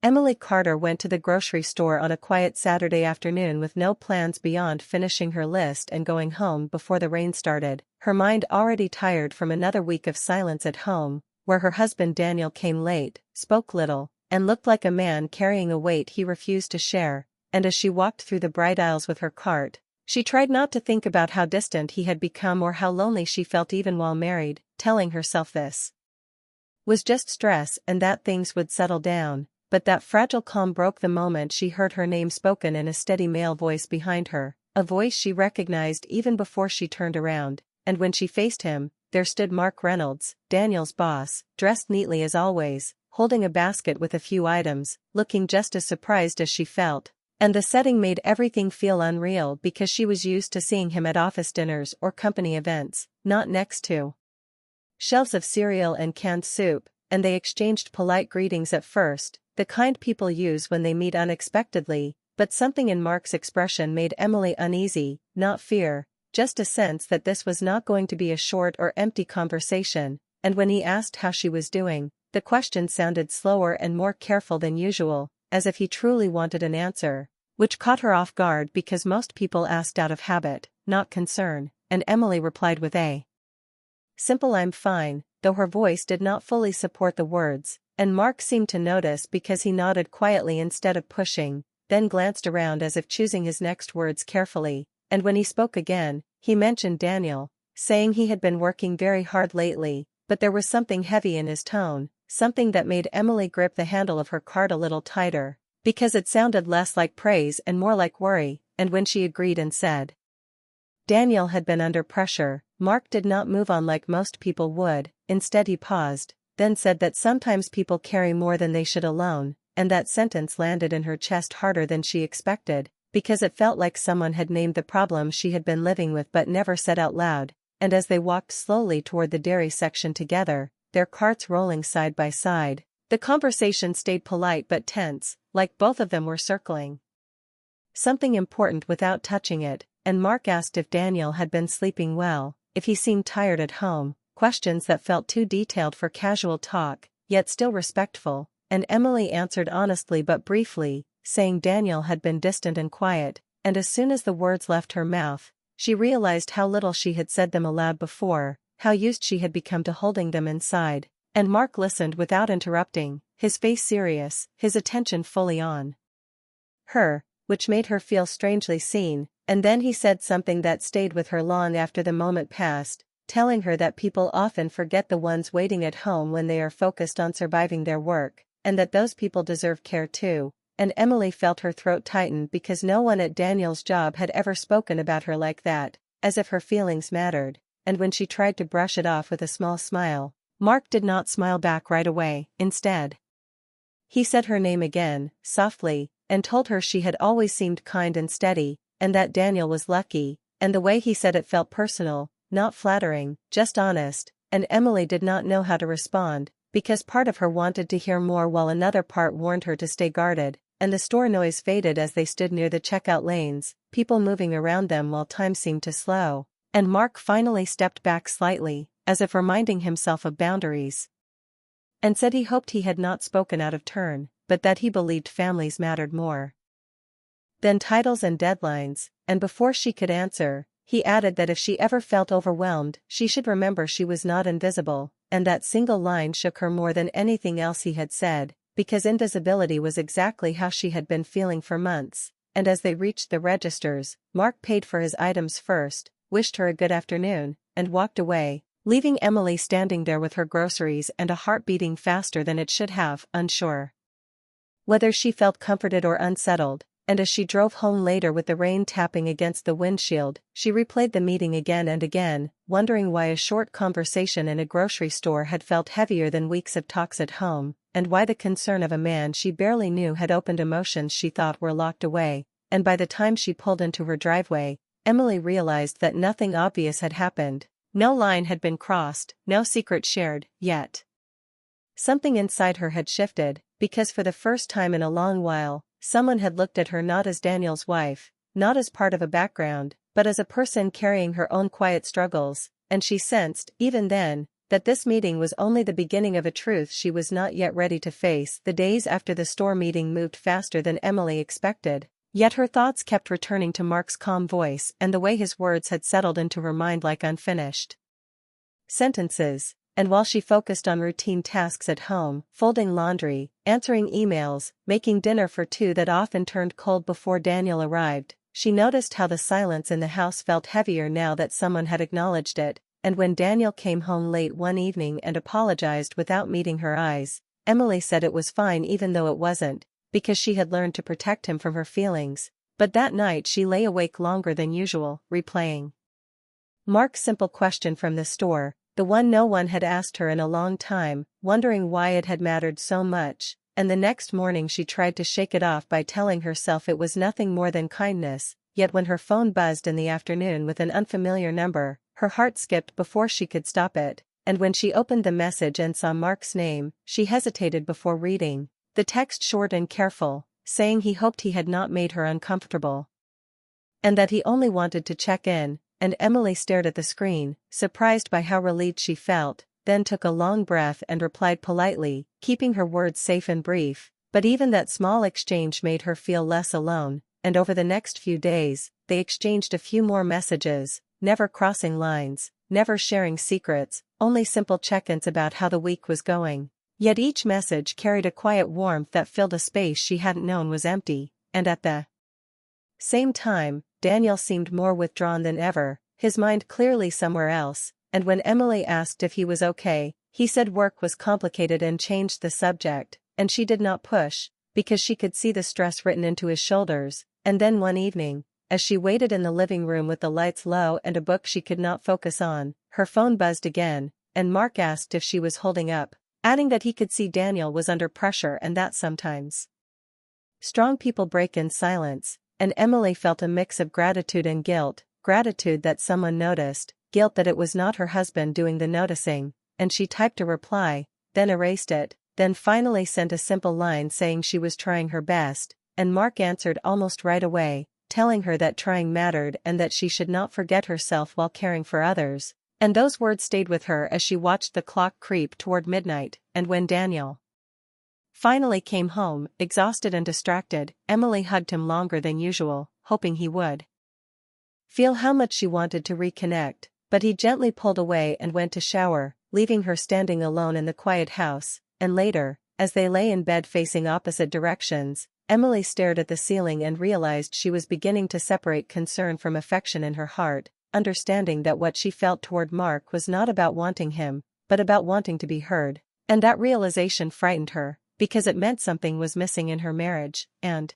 Emily Carter went to the grocery store on a quiet Saturday afternoon with no plans beyond finishing her list and going home before the rain started, her mind already tired from another week of silence at home, where her husband Daniel came late, spoke little, and looked like a man carrying a weight he refused to share. And as she walked through the bright aisles with her cart, she tried not to think about how distant he had become or how lonely she felt even while married, telling herself this was just stress and that things would settle down. But that fragile calm broke the moment she heard her name spoken in a steady male voice behind her, a voice she recognized even before she turned around, and when she faced him, there stood Mark Reynolds, Daniel's boss, dressed neatly as always, holding a basket with a few items, looking just as surprised as she felt. And the setting made everything feel unreal because she was used to seeing him at office dinners or company events, not next to shelves of cereal and canned soup, and they exchanged polite greetings at first, the kind people use when they meet unexpectedly, but something in Mark's expression made Emily uneasy, not fear, just a sense that this was not going to be a short or empty conversation, and when he asked how she was doing, the question sounded slower and more careful than usual, as if he truly wanted an answer, which caught her off guard because most people asked out of habit, not concern, and Emily replied with a simple "I'm fine," though her voice did not fully support the words. And Mark seemed to notice because he nodded quietly instead of pushing, then glanced around as if choosing his next words carefully, and when he spoke again, he mentioned Daniel, saying he had been working very hard lately, but there was something heavy in his tone, something that made Emily grip the handle of her cart a little tighter, because it sounded less like praise and more like worry, and when she agreed and said Daniel had been under pressure, Mark did not move on like most people would. Instead he paused, then said that sometimes people carry more than they should alone, and that sentence landed in her chest harder than she expected, because it felt like someone had named the problem she had been living with but never said out loud. And as they walked slowly toward the dairy section together, their carts rolling side by side, the conversation stayed polite but tense, like both of them were circling something important without touching it, and Mark asked if Daniel had been sleeping well, if he seemed tired at home. Questions that felt too detailed for casual talk, yet still respectful, and Emily answered honestly but briefly, saying Daniel had been distant and quiet, and as soon as the words left her mouth, she realized how little she had said them aloud before, how used she had become to holding them inside, and Mark listened without interrupting, his face serious, his attention fully on her, which made her feel strangely seen, and then he said something that stayed with her long after the moment passed, telling her that people often forget the ones waiting at home when they are focused on surviving their work, and that those people deserve care too. And Emily felt her throat tighten because no one at Daniel's job had ever spoken about her like that, as if her feelings mattered, and when she tried to brush it off with a small smile, Mark did not smile back right away. Instead, he said her name again, softly, and told her she had always seemed kind and steady, and that Daniel was lucky, and the way he said it felt personal, not flattering, just honest, and Emily did not know how to respond, because part of her wanted to hear more while another part warned her to stay guarded, and the store noise faded as they stood near the checkout lanes, people moving around them while time seemed to slow, and Mark finally stepped back slightly, as if reminding himself of boundaries, and said he hoped he had not spoken out of turn, but that he believed families mattered more than titles and deadlines, and before she could answer, he added that if she ever felt overwhelmed, she should remember she was not invisible, and that single line shook her more than anything else he had said, because invisibility was exactly how she had been feeling for months. And as they reached the registers, Mark paid for his items first, wished her a good afternoon, and walked away, leaving Emily standing there with her groceries and a heart beating faster than it should have, unsure whether she felt comforted or unsettled. And as she drove home later with the rain tapping against the windshield, she replayed the meeting again and again, wondering why a short conversation in a grocery store had felt heavier than weeks of talks at home, and why the concern of a man she barely knew had opened emotions she thought were locked away. And by the time she pulled into her driveway, Emily realized that nothing obvious had happened, no line had been crossed, no secret shared, yet something inside her had shifted, because for the first time in a long while, someone had looked at her not as Daniel's wife, not as part of a background, but as a person carrying her own quiet struggles, and she sensed, even then, that this meeting was only the beginning of a truth she was not yet ready to face. The days after the store meeting moved faster than Emily expected, yet her thoughts kept returning to Mark's calm voice and the way his words had settled into her mind like unfinished sentences. And while she focused on routine tasks at home, folding laundry, answering emails, making dinner for two that often turned cold before Daniel arrived, she noticed how the silence in the house felt heavier now that someone had acknowledged it. And when Daniel came home late one evening and apologized without meeting her eyes, Emily said it was fine even though it wasn't, because she had learned to protect him from her feelings. But that night she lay awake longer than usual, replaying Mark's simple question from the store, the one no one had asked her in a long time, wondering why it had mattered so much. And the next morning she tried to shake it off by telling herself it was nothing more than kindness, yet when her phone buzzed in the afternoon with an unfamiliar number, her heart skipped before she could stop it, and when she opened the message and saw Mark's name, she hesitated before reading. The text short and careful, saying he hoped he had not made her uncomfortable, and that he only wanted to check in, and Emily stared at the screen, surprised by how relieved she felt, then took a long breath and replied politely, keeping her words safe and brief. But even that small exchange made her feel less alone, and over the next few days, they exchanged a few more messages, never crossing lines, never sharing secrets, only simple check-ins about how the week was going. Yet each message carried a quiet warmth that filled a space she hadn't known was empty, and at the same time, Daniel seemed more withdrawn than ever, his mind clearly somewhere else, and when Emily asked if he was okay, he said work was complicated and changed the subject, and she did not push, because she could see the stress written into his shoulders. And then one evening, as she waited in the living room with the lights low and a book she could not focus on, her phone buzzed again, and Mark asked if she was holding up, adding that he could see Daniel was under pressure and that sometimes strong people break in silence. And Emily felt a mix of gratitude and guilt, gratitude that someone noticed, guilt that it was not her husband doing the noticing, and she typed a reply, then erased it, then finally sent a simple line saying she was trying her best, and Mark answered almost right away, telling her that trying mattered and that she should not forget herself while caring for others. And those words stayed with her as she watched the clock creep toward midnight, and when Daniel finally came home, exhausted and distracted, Emily hugged him longer than usual, hoping he would feel how much she wanted to reconnect, but he gently pulled away and went to shower, leaving her standing alone in the quiet house. And later, as they lay in bed facing opposite directions, Emily stared at the ceiling and realized she was beginning to separate concern from affection in her heart, understanding that what she felt toward Mark was not about wanting him, but about wanting to be heard. And that realization frightened her, because it meant something was missing in her marriage. And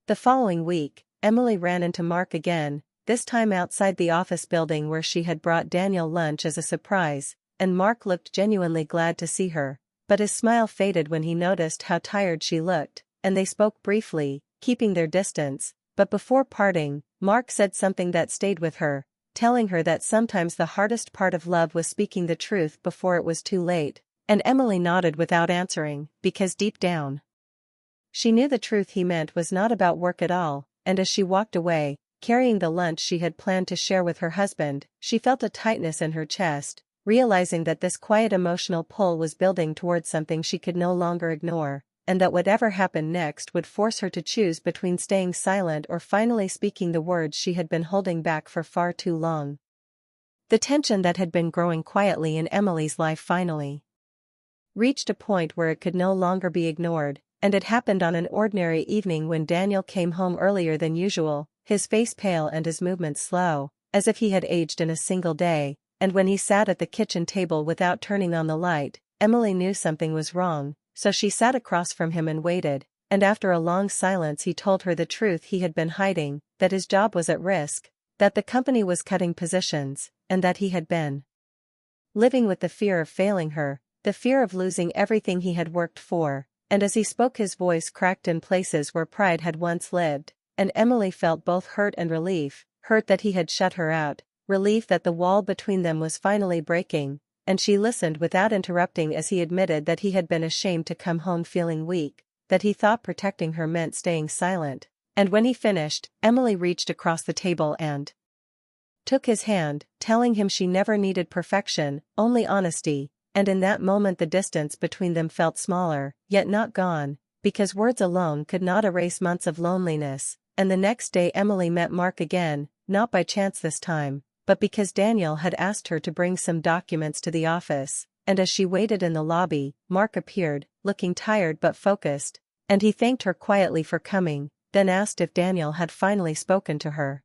the following week, Emily ran into Mark again, this time outside the office building where she had brought Daniel lunch as a surprise, and Mark looked genuinely glad to see her, but his smile faded when he noticed how tired she looked, and they spoke briefly, keeping their distance. But before parting, Mark said something that stayed with her, telling her that sometimes the hardest part of love was speaking the truth before it was too late. And Emily nodded without answering, because deep down she knew the truth he meant was not about work at all. And as she walked away, carrying the lunch she had planned to share with her husband, she felt a tightness in her chest, realizing that this quiet emotional pull was building towards something she could no longer ignore, and that whatever happened next would force her to choose between staying silent or finally speaking the words she had been holding back for far too long. The tension that had been growing quietly in Emily's life finally reached a point where it could no longer be ignored, and it happened on an ordinary evening when Daniel came home earlier than usual, his face pale and his movements slow, as if he had aged in a single day. And when he sat at the kitchen table without turning on the light, Emily knew something was wrong, so she sat across from him and waited. And after a long silence he told her the truth he had been hiding, that his job was at risk, that the company was cutting positions, and that he had been living with the fear of failing her, the fear of losing everything he had worked for. And as he spoke his voice cracked in places where pride had once lived, and Emily felt both hurt and relief, hurt that he had shut her out, relief that the wall between them was finally breaking, and she listened without interrupting as he admitted that he had been ashamed to come home feeling weak, that he thought protecting her meant staying silent. And when he finished, Emily reached across the table and took his hand, telling him she never needed perfection, only honesty, and in that moment the distance between them felt smaller, yet not gone, because words alone could not erase months of loneliness. And the next day Emily met Mark again, not by chance this time, but because Daniel had asked her to bring some documents to the office, and as she waited in the lobby, Mark appeared, looking tired but focused, and he thanked her quietly for coming, then asked if Daniel had finally spoken to her.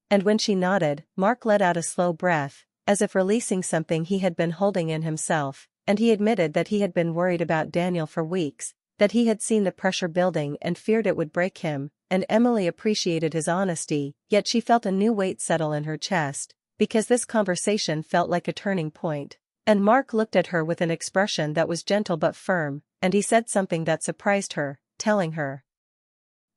And when she nodded, Mark let out a slow breath, as if releasing something he had been holding in himself, and he admitted that he had been worried about Daniel for weeks, that he had seen the pressure building and feared it would break him. And Emily appreciated his honesty, yet she felt a new weight settle in her chest, because this conversation felt like a turning point. And Mark looked at her with an expression that was gentle but firm, and he said something that surprised her, telling her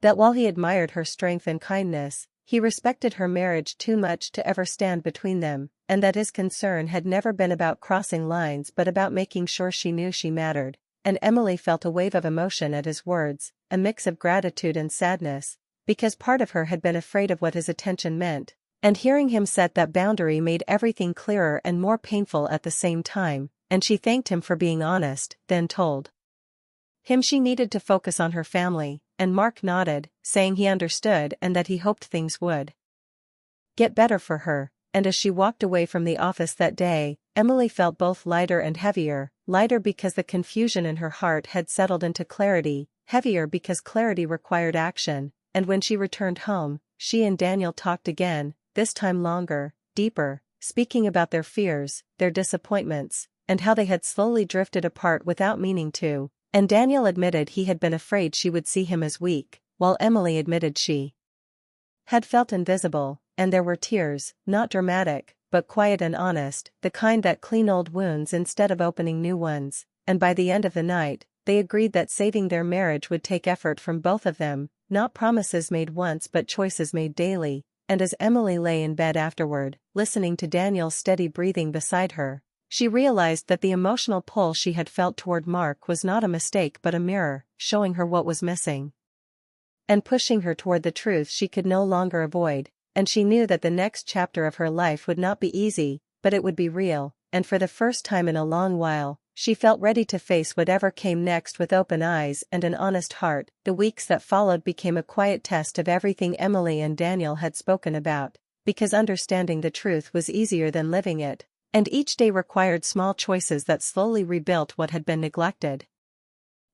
that while he admired her strength and kindness, he respected her marriage too much to ever stand between them, and that his concern had never been about crossing lines but about making sure she knew she mattered. And Emily felt a wave of emotion at his words, a mix of gratitude and sadness, because part of her had been afraid of what his attention meant, and hearing him set that boundary made everything clearer and more painful at the same time, and she thanked him for being honest, then told him she needed to focus on her family, and Mark nodded, saying he understood and that he hoped things would get better for her. And as she walked away from the office that day, Emily felt both lighter and heavier, lighter because the confusion in her heart had settled into clarity, heavier because clarity required action. And when she returned home, she and Daniel talked again, this time longer, deeper, speaking about their fears, their disappointments, and how they had slowly drifted apart without meaning to. And Daniel admitted he had been afraid she would see him as weak, while Emily admitted she had felt invisible. And there were tears, not dramatic, but quiet and honest, the kind that clean old wounds instead of opening new ones. And by the end of the night, they agreed that saving their marriage would take effort from both of them, not promises made once but choices made daily. And as Emily lay in bed afterward, listening to Daniel's steady breathing beside her, she realized that the emotional pull she had felt toward Mark was not a mistake but a mirror, showing her what was missing, and pushing her toward the truth she could no longer avoid. And she knew that the next chapter of her life would not be easy, but it would be real, and for the first time in a long while, she felt ready to face whatever came next with open eyes and an honest heart. The weeks that followed became a quiet test of everything Emily and Daniel had spoken about, because understanding the truth was easier than living it, and each day required small choices that slowly rebuilt what had been neglected.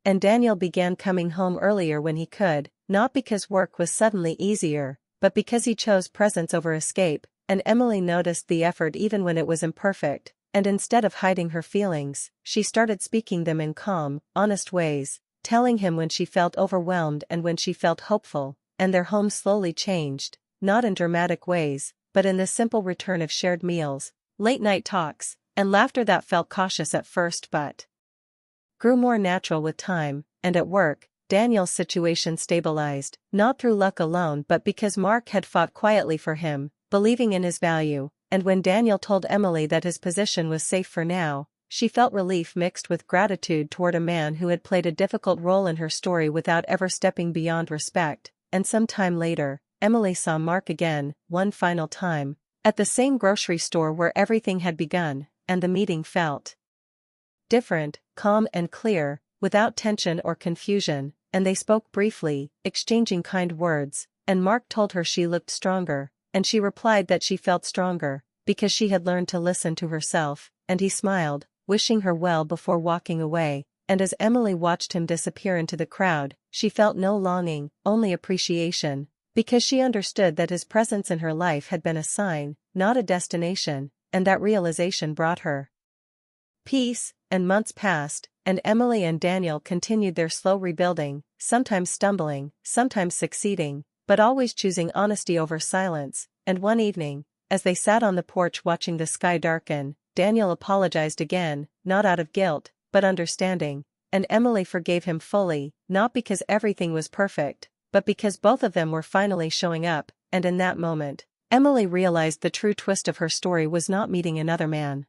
And Daniel began coming home earlier when he could, not because work was suddenly easier, but because he chose presence over escape. And Emily noticed the effort even when it was imperfect, and instead of hiding her feelings, she started speaking them in calm, honest ways, telling him when she felt overwhelmed and when she felt hopeful. And their home slowly changed, not in dramatic ways, but in the simple return of shared meals, late-night talks, and laughter that felt cautious at first but grew more natural with time. And at work, Daniel's situation stabilized, not through luck alone but because Mark had fought quietly for him, believing in his value. And when Daniel told Emily that his position was safe for now, she felt relief mixed with gratitude toward a man who had played a difficult role in her story without ever stepping beyond respect. And some time later, Emily saw Mark again, one final time, at the same grocery store where everything had begun, and the meeting felt different, calm and clear, without tension or confusion. And they spoke briefly, exchanging kind words, and Mark told her she looked stronger, and she replied that she felt stronger, because she had learned to listen to herself. And he smiled, wishing her well before walking away. And as Emily watched him disappear into the crowd, she felt no longing, only appreciation, because she understood that his presence in her life had been a sign, not a destination, and that realization brought her peace. And months passed, and Emily and Daniel continued their slow rebuilding, sometimes stumbling, sometimes succeeding, but always choosing honesty over silence. And one evening, as they sat on the porch watching the sky darken, Daniel apologized again, not out of guilt, but understanding. And Emily forgave him fully, not because everything was perfect, but because both of them were finally showing up. And in that moment, Emily realized the true twist of her story was not meeting another man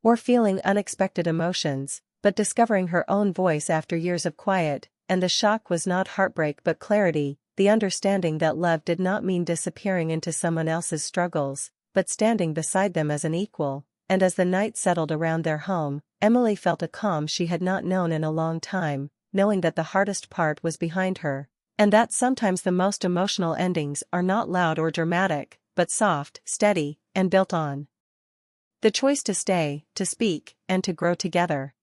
or feeling unexpected emotions, but discovering her own voice after years of quiet. And the shock was not heartbreak but clarity. the understanding that love did not mean disappearing into someone else's struggles, but standing beside them as an equal. And as the night settled around their home, Emily felt a calm she had not known in a long time, knowing that the hardest part was behind her, and that sometimes the most emotional endings are not loud or dramatic, but soft, steady, and built on the choice to stay, to speak, and to grow together.